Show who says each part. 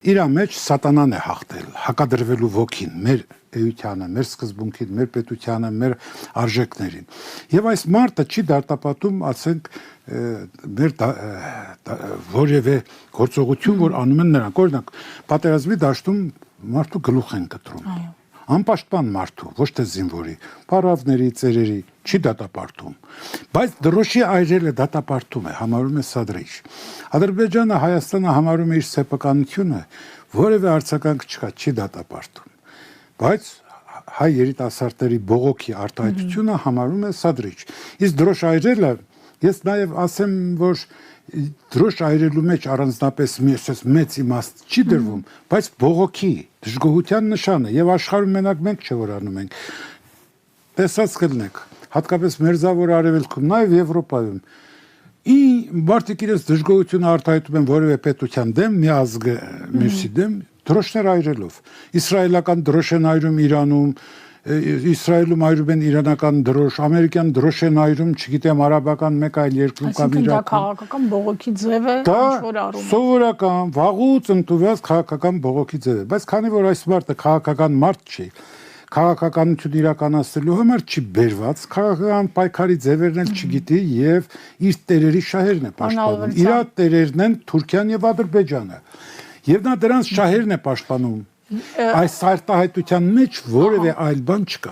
Speaker 1: Իր մեջ սատանան է հաղթել, հակադրվելու ոգին, մեր էությանը, մեր սկզբունքին, մեր պետությանը, մեր արժեքներին։ Եվ այս մարդը չի դարտապատում, ասենք, մեր որևէ գործողություն, որ անում են նրանք։ Օրինակ, պատերազմի դաշտում մարդու գլուխ են կտրում։ Անպաշտպան մարդու, ոչ թե զինվորի, փառավների, ծերերի, չի դատապարտում։ Բայց դրոշի այրելը դատապարտում է, համարում է սադրիչ։ Ադրբեջանը, Հայաստանը համարում է իր սեփականությունը, որևէ արձագանք չկա, չի դատապարտում։ Բայց հայ երիտասարդների բողոքի արտահայտությունը համարում է սադրիչ։ Իսկ դրոշ այրելը, ես նաև ասեմ, որ դրոշ այրելու մեջ առանձնապես մեծ իմաստ չի դրվում, բայց բողոքի, դժգոհության նշան է, եւ աշխարհում մենակ մենք չէ որ անում ենք։ Տեսած կլինեք, հատկապես մերձավոր արևելքում, նաեւ Եվրոպայում, մարդիկ իրենց դժգոհությունը արտահայտում են որևէ պետության դեմ, մի ազգը մյուսի դեմ, դրոշներ այրելով։ Իսրայելական դրոշ են այրում Իրանում, Իսրայելում այրում են իրանական դրոշ, ամերիկյան դրոշ են այրում, չգիտեմ, արաբական մեկ այլ երկրում կամ
Speaker 2: Իրաքում։ Դա քաղաքական բողոքի ձև է, ինչ-որ առումով։
Speaker 1: Սովորական, վաղուց ընդունված քաղաքական բողոքի ձև է, բայց քանի որ այս մարդը քաղաքական մարդ չի, քաղաքականություն իրականացնելու համար չի բերված, քաղաքական պայքարի ձևերն էլ չգիտի եւ իր տերերի շահերն է պաշտպանում։ Իր տերերն են Թուրքիան եւ Ադրբեջանը։ Եվ նա դրանց շահերն է պաշտպանում։ Այս արտահայտության մեջ որևէ այլ բան չկա։